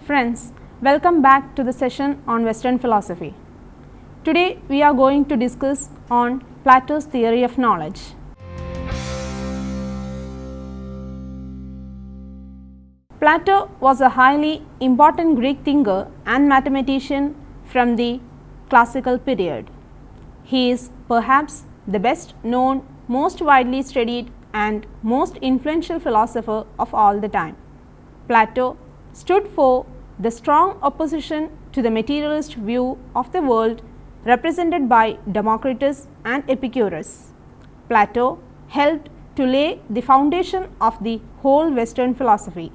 Friends, welcome back to the session on Western philosophy. Today we are going to discuss on Plato's theory of knowledge. Plato was a highly important Greek thinker and mathematician from the classical period. He is perhaps the best known, most widely studied and most influential philosopher of all the time. Plato stood for the strong opposition to the materialist view of the world represented by Democritus and Epicurus. Plato helped to lay the foundation of the whole Western philosophy.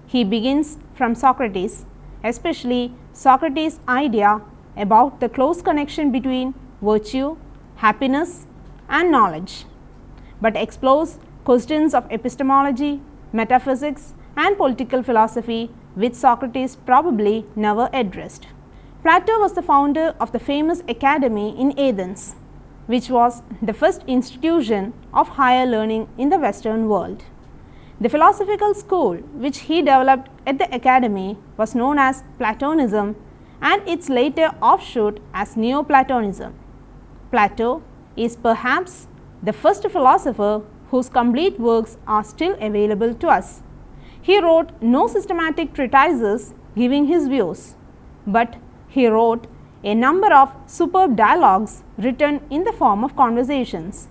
He begins from Socrates, especially Socrates' idea about the close connection between virtue, happiness and knowledge, but explores questions of epistemology, metaphysics and political philosophy which Socrates probably never addressed. Plato was the founder of the famous academy in Athens, which was the first institution of higher learning in the Western world. The philosophical school which he developed at the academy was known as Platonism and its later offshoot as Neoplatonism. Plato is perhaps the first philosopher whose complete works are still available to us. He wrote no systematic treatises giving his views, but he wrote a number of superb dialogues written in the form of conversations.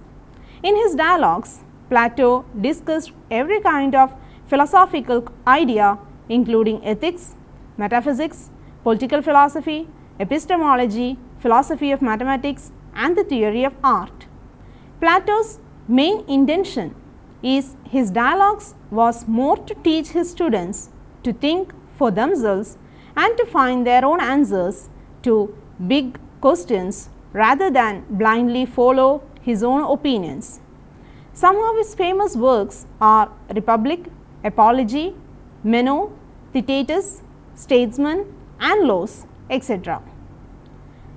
In his dialogues, Plato discussed every kind of philosophical idea including ethics, metaphysics, political philosophy, epistemology, philosophy of mathematics and the theory of art. Plato's main intention is his dialogues was more to teach his students to think for themselves and to find their own answers to big questions rather than blindly follow his own opinions. Some of his famous works are Republic, Apology, Meno, Theaetetus, Statesman and Laws, etc.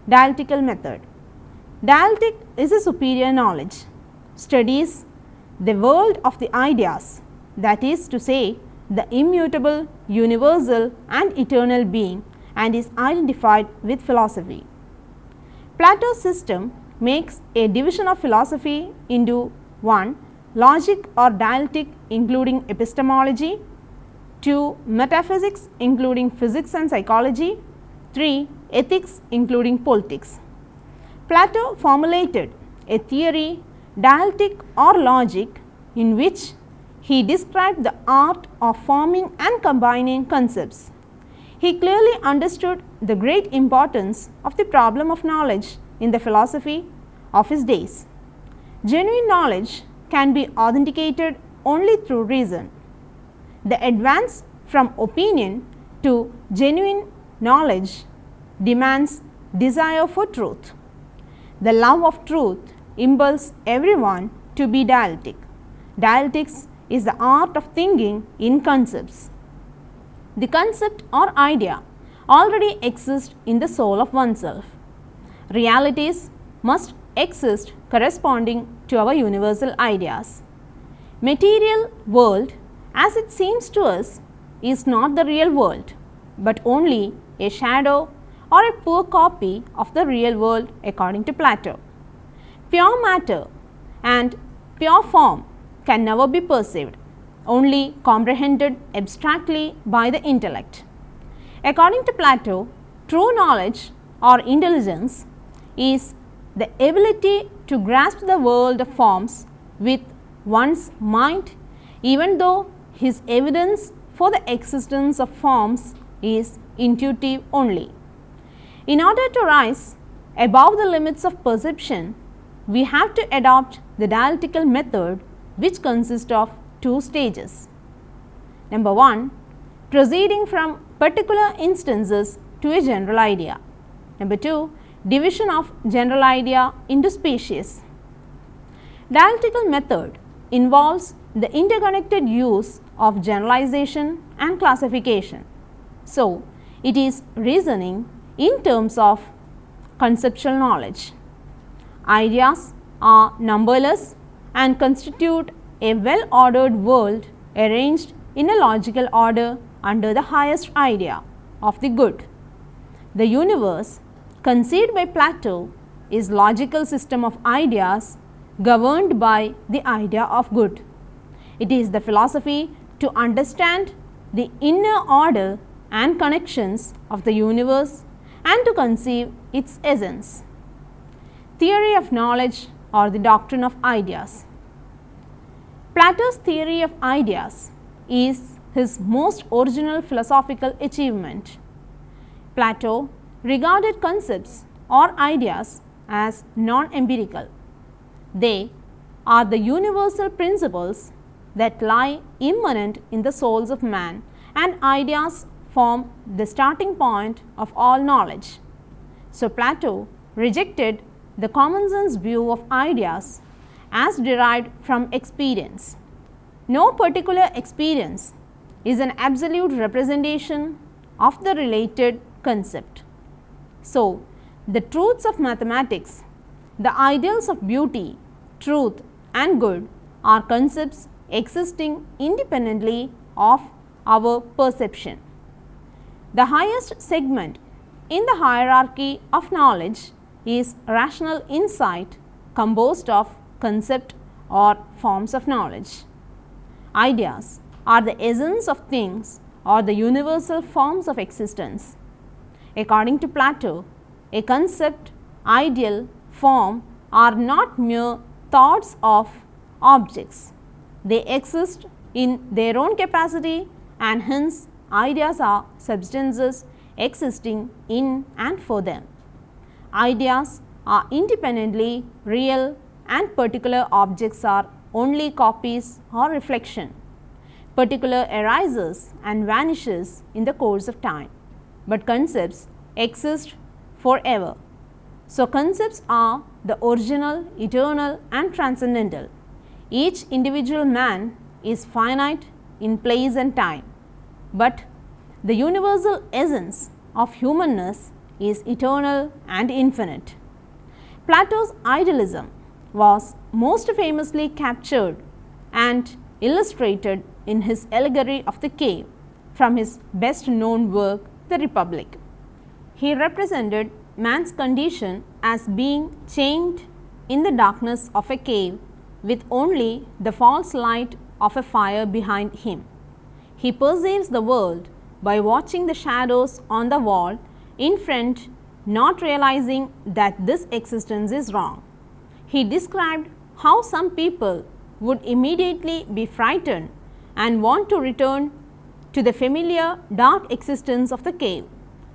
Dialectical method. Dialectic is a superior knowledge, studies the world of the ideas, that is to say, the immutable, universal and eternal being, and is identified with philosophy. Plato's system makes a division of philosophy into 1. Logic or dialectic including epistemology, 2. Metaphysics including physics and psychology, 3. Ethics including politics. Plato formulated a theory, dialectic or logic, in which he described the art of forming and combining concepts. He clearly understood the great importance of the problem of knowledge in the philosophy of his days. Genuine knowledge can be authenticated only through reason. The advance from opinion to genuine knowledge demands desire for truth. The love of truth impels everyone to be dialectic. Dialectics is the art of thinking in concepts. The concept or idea already exists in the soul of oneself. Realities must exist corresponding to our universal ideas. Material world as it seems to us is not the real world, but only a shadow or a poor copy of the real world according to Plato. Pure matter and pure form can never be perceived, only comprehended abstractly by the intellect. According to Plato, true knowledge or intelligence is the ability to grasp the world of forms with one's mind, even though his evidence for the existence of forms is intuitive only. In order to rise above the limits of perception, we have to adopt the dialectical method, which consists of 2 stages. Number 1, proceeding from particular instances to a general idea. Number 2, division of general idea into species. Dialectical method involves the interconnected use of generalization and classification. So, it is reasoning in terms of conceptual knowledge. Ideas are numberless and constitute a well-ordered world arranged in a logical order under the highest idea. of the good. The universe, conceived by Plato, is logical system of ideas governed by the idea of good. It is the philosophy to understand the inner order and connections of the universe and to conceive its essence. Theory of knowledge or the doctrine of ideas. Plato's theory of ideas is his most original philosophical achievement. Plato regarded concepts or ideas as non-empirical. They are the universal principles that lie immanent in the souls of man, and ideas form the starting point of all knowledge. So, Plato rejected the common sense view of ideas as derived from experience. No particular experience is an absolute representation of the related concept. So, the truths of mathematics, the ideals of beauty, truth and good are concepts existing independently of our perception. The highest segment in the hierarchy of knowledge is rational insight, composed of concept or forms of knowledge. Ideas are the essence of things or the universal forms of existence. According to Plato, a concept, ideal, form are not mere thoughts of objects. They exist in their own capacity, and hence ideas are substances existing in and for them. Ideas are independently real, and particular objects are only copies or reflection. Particular arises and vanishes in the course of time, but concepts exist forever. So, concepts are the original, eternal and transcendental. Each individual man is finite in place and time, but the universal essence of humanness is eternal and infinite. Plato's idealism was most famously captured and illustrated in his allegory of the cave from his best known work, The Republic. He represented man's condition as being chained in the darkness of a cave with only the false light of a fire behind him. He perceives the world by watching the shadows on the wall in front, not realizing that this existence is wrong. He described how some people would immediately be frightened and want to return to the familiar dark existence of the cave,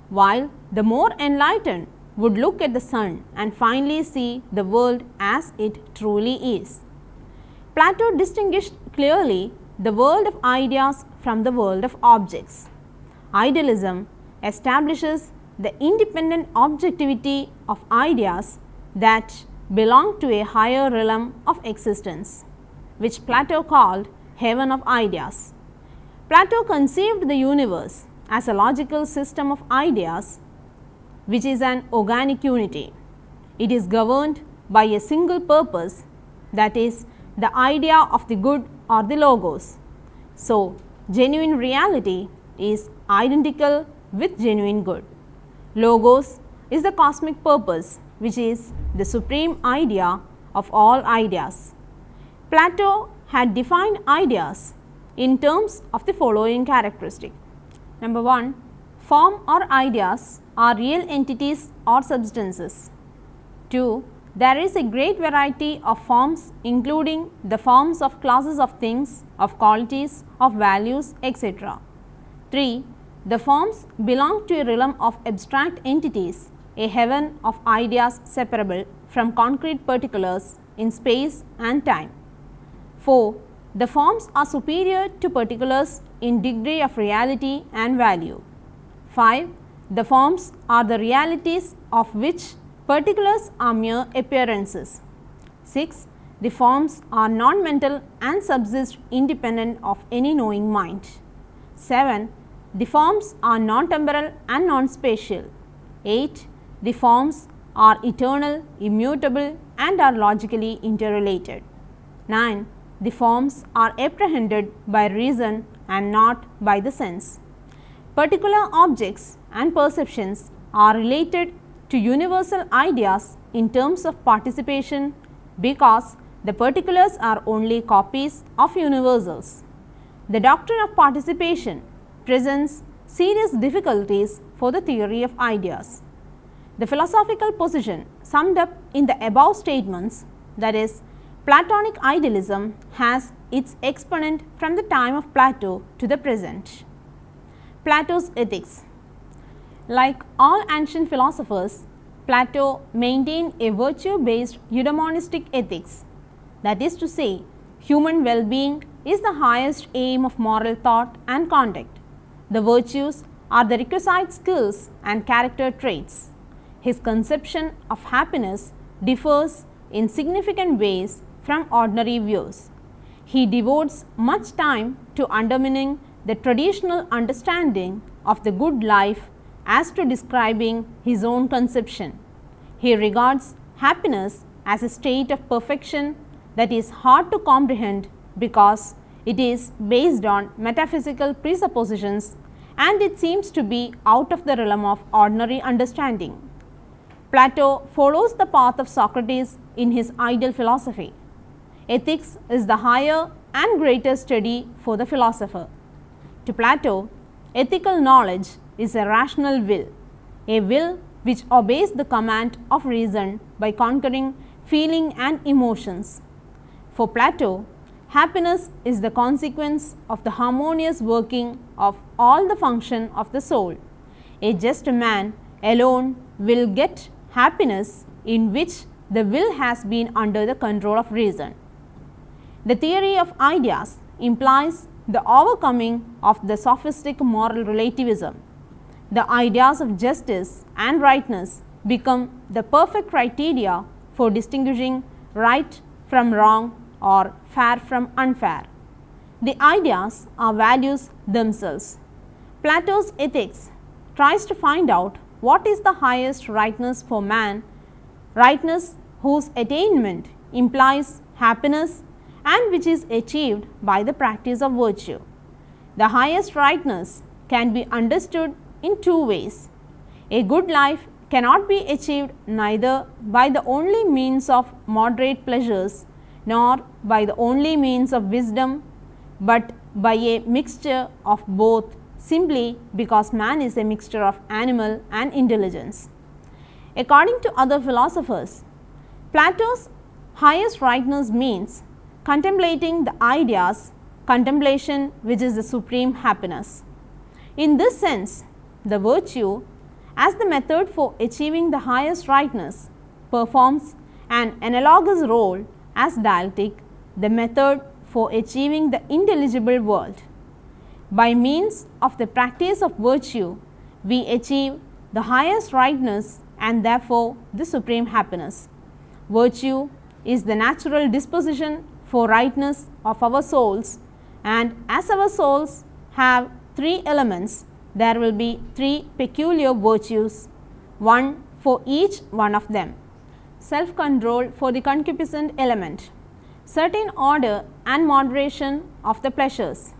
while the more enlightened would look at the sun and finally see the world as it truly is. Plato distinguished clearly the world of ideas from the world of objects. Idealism establishes the independent objectivity of ideas that belong to a higher realm of existence, which Plato called heaven of ideas. Plato conceived the universe as a logical system of ideas, which is an organic unity. It is governed by a single purpose, that is, the idea of the good or the logos. So, genuine reality is identical with genuine good. Logos is the cosmic purpose, which is the supreme idea of all ideas. Plato had defined ideas in terms of the following characteristic. Number 1, form or ideas are real entities or substances. 2, there is a great variety of forms, including the forms of classes of things, of qualities, of values, etc. 3, the forms belong to a realm of abstract entities, a heaven of ideas separable from concrete particulars in space and time. 4, the forms are superior to particulars in degree of reality and value. 5, the forms are the realities of which particulars are mere appearances. 6, the forms are non-mental and subsist independent of any knowing mind. 7, the forms are non-temporal and non-spatial. 8, the forms are eternal, immutable and are logically interrelated. 9, the forms are apprehended by reason and not by the sense. Particular objects and perceptions are related to universal ideas in terms of participation because the particulars are only copies of universals. The doctrine of participation presents serious difficulties for the theory of ideas. The philosophical position summed up in the above statements, that is, Platonic idealism has its exponent from the time of Plato to the present. Plato's ethics. Like all ancient philosophers, Plato maintained a virtue-based eudaimonistic ethics. That is to say, human well-being is the highest aim of moral thought and conduct. The virtues are the requisite skills and character traits. His conception of happiness differs in significant ways from ordinary views. He devotes much time to undermining the traditional understanding of the good life as to describing his own conception. He regards happiness as a state of perfection that is hard to comprehend because it is based on metaphysical presuppositions and it seems to be out of the realm of ordinary understanding. Plato follows the path of Socrates in his ideal philosophy. Ethics is the higher and greater study for the philosopher. To Plato, ethical knowledge is a rational will, a will which obeys the command of reason by conquering feeling and emotions. For Plato, happiness is the consequence of the harmonious working of all the function of the soul. A just man alone will get happiness in which the will has been under the control of reason. The theory of ideas implies the overcoming of the sophistic moral relativism. The ideas of justice and rightness become the perfect criteria for distinguishing right from wrong or fair from unfair. The ideas are values themselves. Plato's ethics tries to find out what is the highest rightness for man, rightness whose attainment implies happiness and which is achieved by the practice of virtue. The highest rightness can be understood in two ways. A good life cannot be achieved neither by the only means of moderate pleasures nor by the only means of wisdom, but by a mixture of both simply because man is a mixture of animal and intelligence. According to other philosophers, Plato's highest rightness means contemplating the ideas, contemplation which is the supreme happiness. In this sense, the virtue as the method for achieving the highest rightness performs an analogous role as dialectic, the method for achieving the intelligible world. By means of the practice of virtue, we achieve the highest rightness and therefore the supreme happiness. Virtue is the natural disposition for rightness of our souls, and as our souls have three elements, there will be three peculiar virtues, one for each one of them. Self-control for the concupiscent element, certain order and moderation of the pleasures,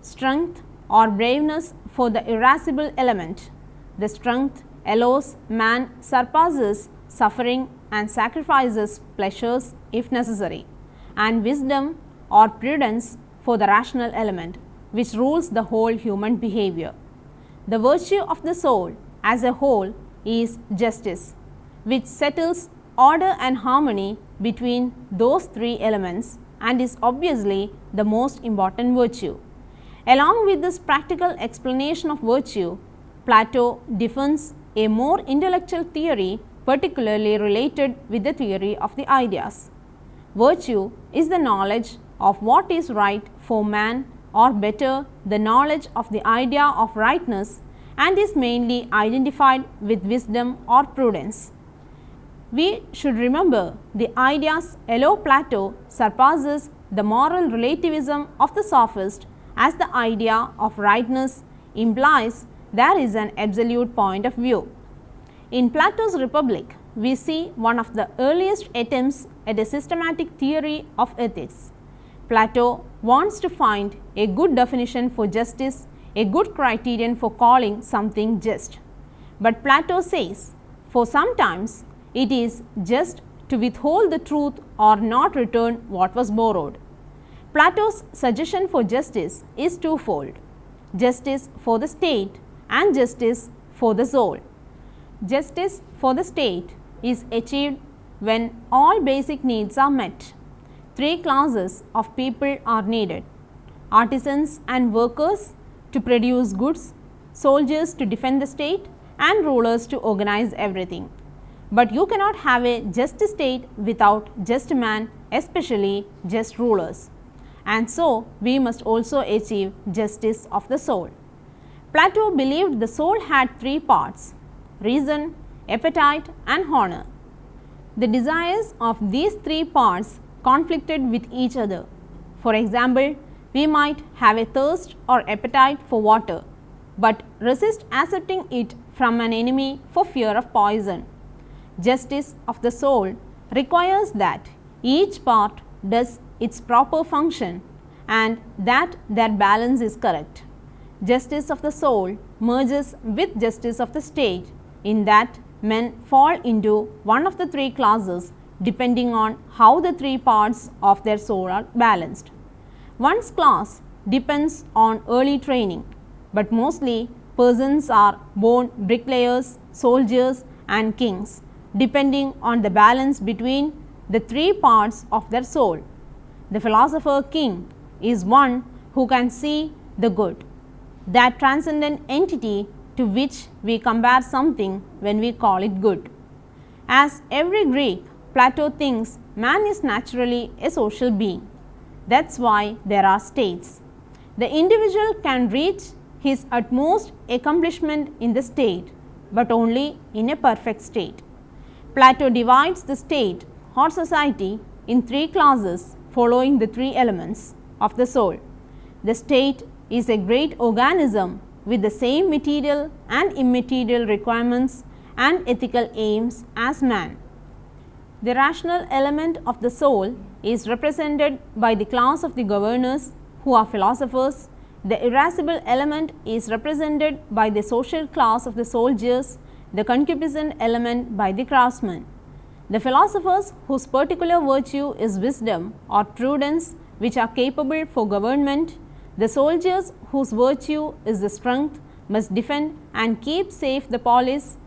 strength or braveness for the irascible element. The strength allows man surpasses suffering and sacrifices pleasures if necessary, and wisdom or prudence for the rational element, which rules the whole human behavior. The virtue of the soul as a whole is justice, which settles order and harmony between those three elements and is obviously the most important virtue. Along with this practical explanation of virtue, Plato defends a more intellectual theory particularly related with the theory of the ideas. Virtue is the knowledge of what is right for man, or better, the knowledge of the idea of rightness, and is mainly identified with wisdom or prudence. We should remember the ideas allow Plato surpasses the moral relativism of the sophist, as the idea of rightness implies there is an absolute point of view. In Plato's Republic, we see one of the earliest attempts at a systematic theory of ethics. Plato wants to find a good definition for justice, a good criterion for calling something just. But Plato says, for sometimes it is just to withhold the truth or not return what was borrowed. Plato's suggestion for justice is twofold: justice for the state and justice for the soul. Justice for the state is achieved when all basic needs are met. Three classes of people are needed: artisans and workers to produce goods, soldiers to defend the state, and rulers to organize everything. But you cannot have a just state without just man, especially just rulers. And so, we must also achieve justice of the soul. Plato believed the soul had three parts: reason, appetite, and honor. The desires of these three parts conflicted with each other. For example, we might have a thirst or appetite for water, but resist accepting it from an enemy for fear of poison. Justice of the soul requires that each part does its proper function and that their balance is correct. Justice of the soul merges with justice of the state in that men fall into one of the three classes depending on how the three parts of their soul are balanced. One's class depends on early training, but mostly persons are born bricklayers, soldiers, and kings, depending on the balance between the three parts of their soul. The philosopher king is one who can see the good, that transcendent entity to which we compare something when we call it good. As every Greek, Plato thinks man is naturally a social being. That's why there are states. The individual can reach his utmost accomplishment in the state, but only in a perfect state. Plato divides the state or society in three classes following the three elements of the soul. The state is a great organism with the same material and immaterial requirements and ethical aims as man. The rational element of the soul is represented by the class of the governors, who are philosophers. The irascible element is represented by the social class of the soldiers, the concupiscent element by the craftsmen. The philosophers whose particular virtue is wisdom or prudence, which are capable for government, the soldiers whose virtue is the strength, must defend and keep safe the polis.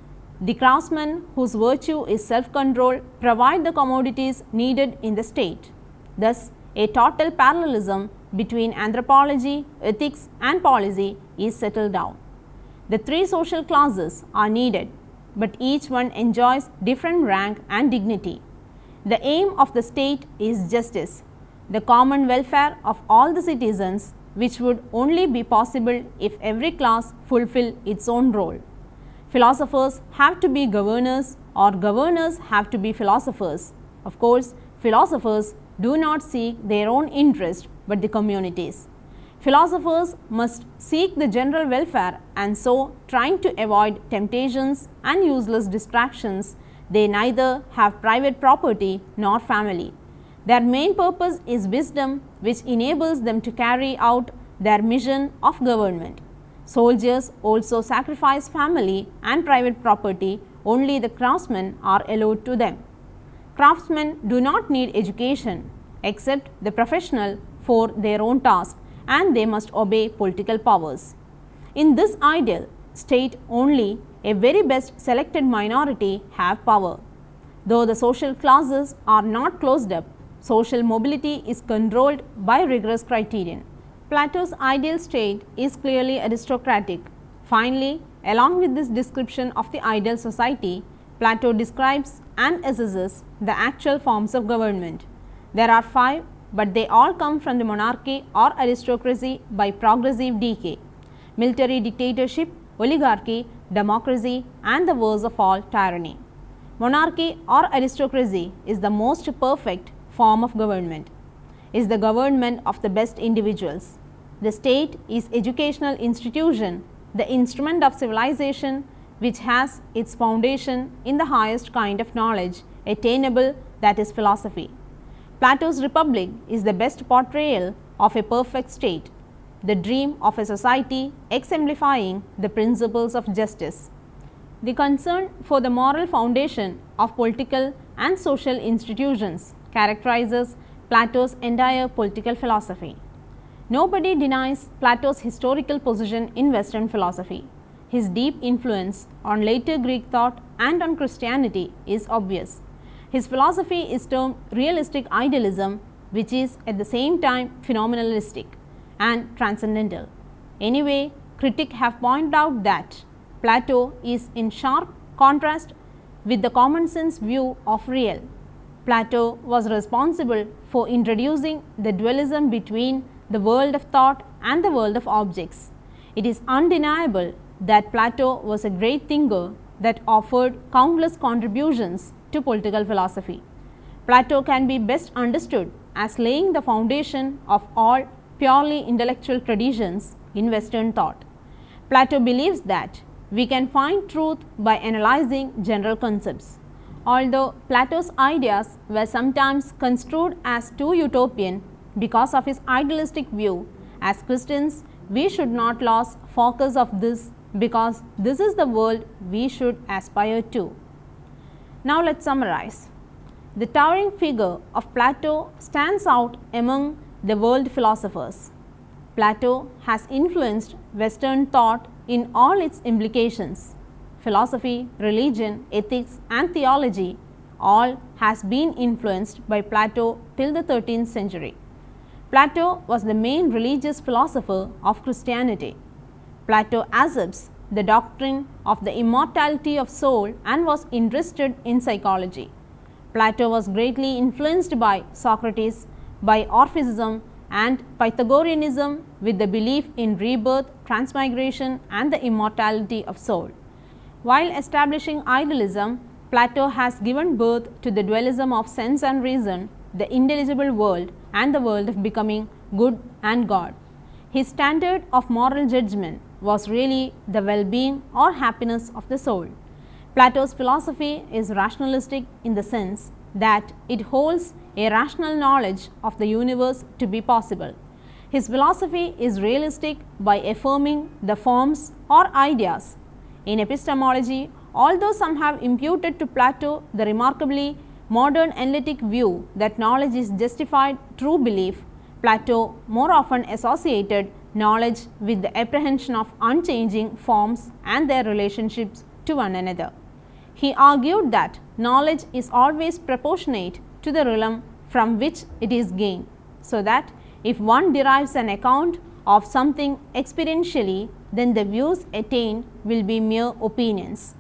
The craftsmen whose virtue is self-control provide the commodities needed in the state. Thus, a total parallelism between anthropology, ethics, and policy is settled down. The three social classes are needed, but each one enjoys different rank and dignity. The aim of the state is justice, the common welfare of all the citizens, which would only be possible if every class fulfilled its own role. Philosophers have to be governors, or governors have to be philosophers. Of course, philosophers do not seek their own interest, but the community's. Philosophers must seek the general welfare, and so, trying to avoid temptations and useless distractions, they neither have private property nor family. Their main purpose is wisdom, which enables them to carry out their mission of government. Soldiers also sacrifice family and private property, only the craftsmen are allowed to them. Craftsmen do not need education except the professional for their own task, and they must obey political powers. In this ideal state, only a very best selected minority have power. Though the social classes are not closed up, social mobility is controlled by rigorous criterion. Plato's ideal state is clearly aristocratic. Finally, along with this description of the ideal society, Plato describes and assesses the actual forms of government. There are 5, but they all come from the monarchy or aristocracy by progressive decay: military dictatorship, oligarchy, democracy, and the worst of all, tyranny. Monarchy or aristocracy is the most perfect form of government, is the government of the best individuals. The state is educational institution, the instrument of civilization, which has its foundation in the highest kind of knowledge attainable, that is philosophy. Plato's republic is the best portrayal of a perfect state, the dream of a society exemplifying the principles of justice. The concern for the moral foundation of political and social institutions characterizes Plato's entire political philosophy. Nobody denies Plato's historical position in Western philosophy. His deep influence on later Greek thought and on Christianity is obvious. His philosophy is termed realistic idealism, which is at the same time phenomenalistic and transcendental. Anyway, critics have pointed out that Plato is in sharp contrast with the common sense view of real. Plato was responsible for introducing the dualism between the world of thought and the world of objects. It is undeniable that Plato was a great thinker that offered countless contributions to political philosophy. Plato can be best understood as laying the foundation of all purely intellectual traditions in Western thought. Plato believes that we can find truth by analyzing general concepts. Although Plato's ideas were sometimes construed as too utopian because of his idealistic view, as Christians we should not lose focus of this because this is the world we should aspire to. Now let us summarize. The towering figure of Plato stands out among the world philosophers. Plato has influenced Western thought in all its implications. Philosophy, religion, ethics and theology all has been influenced by Plato till the 13th century. Plato was the main religious philosopher of Christianity. Plato accepts the doctrine of the immortality of soul and was interested in psychology. Plato was greatly influenced by Socrates, by Orphism and Pythagoreanism with the belief in rebirth, transmigration and the immortality of soul. While establishing idealism, Plato has given birth to the dualism of sense and reason, the intelligible world and the world of becoming good and God. His standard of moral judgment was really the well-being or happiness of the soul. Plato's philosophy is rationalistic in the sense that it holds a rational knowledge of the universe to be possible. His philosophy is realistic by affirming the forms or ideas. In epistemology, although some have imputed to Plato the remarkably modern analytic view that knowledge is justified through belief, Plato more often associated knowledge with the apprehension of unchanging forms and their relationships to one another. He argued that knowledge is always proportionate to the realm from which it is gained, so that if one derives an account of something experientially, then the views attained will be mere opinions.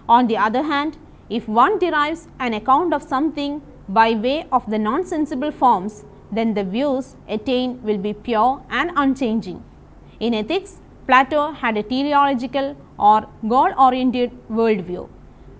On the other hand, if one derives an account of something by way of the non-sensible forms, then the views attained will be pure and unchanging. In ethics, Plato had a teleological or goal-oriented worldview,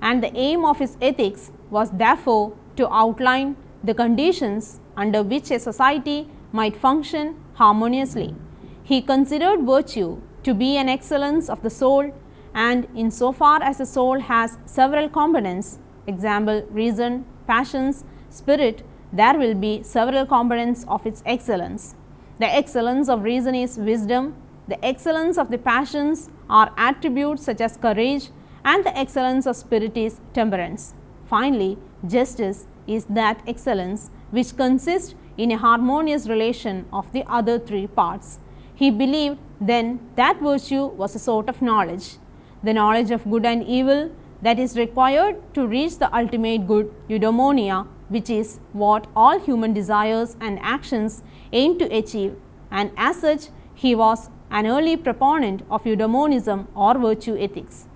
and the aim of his ethics was therefore to outline the conditions under which a society might function harmoniously. He considered virtue to be an excellence of the soul, and insofar as the soul has several components, example reason, passions, spirit, there will be several components of its excellence. The excellence of reason is wisdom, the excellence of the passions are attributes such as courage, and the excellence of spirit is temperance. Finally, justice is that excellence which consists in a harmonious relation of the other three parts. He believed then that virtue was a sort of knowledge, the knowledge of good and evil that is required to reach the ultimate good, eudaimonia, which is what all human desires and actions aim to achieve, and as such he was an early proponent of eudaimonism or virtue ethics.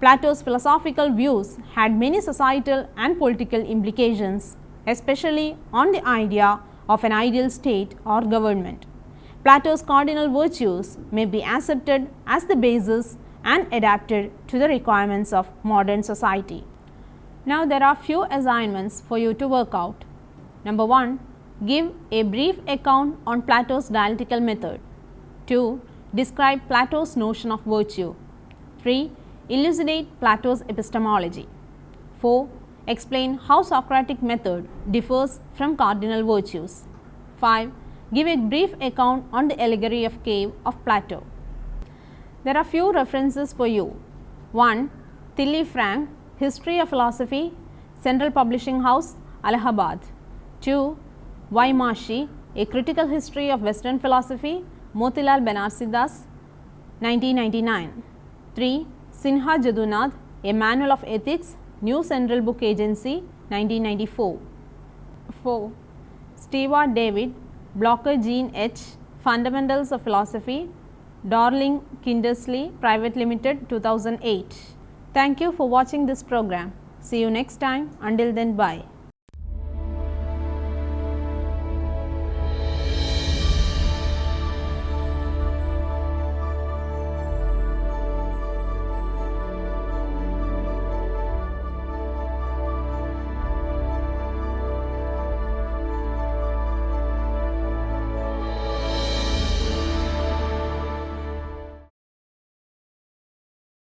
Plato's philosophical views had many societal and political implications, especially on the idea of an ideal state or government. Plato's cardinal virtues may be accepted as the basis and adapted to the requirements of modern society. Now there are few assignments for you to work out. Number 1, give a brief account on Plato's dialectical method. 2, describe Plato's notion of virtue. 3, elucidate Plato's epistemology. 4, explain how Socratic method differs from cardinal virtues. 5, give a brief account on the allegory of cave of Plato. There are few references for you. 1. Tilly Frank, History of Philosophy, Central Publishing House, Allahabad. 2. Y. Mashi, A Critical History of Western Philosophy, Motilal Banarsidass, 1999. 3. Sinha Jadunath, A Manual of Ethics, New Central Book Agency, 1994. 4. Stewart David, Blocker Jean H., Fundamentals of Philosophy, Darling Kindersley Private Limited, 2008. Thank you for watching this program. See you next time. Until then, bye.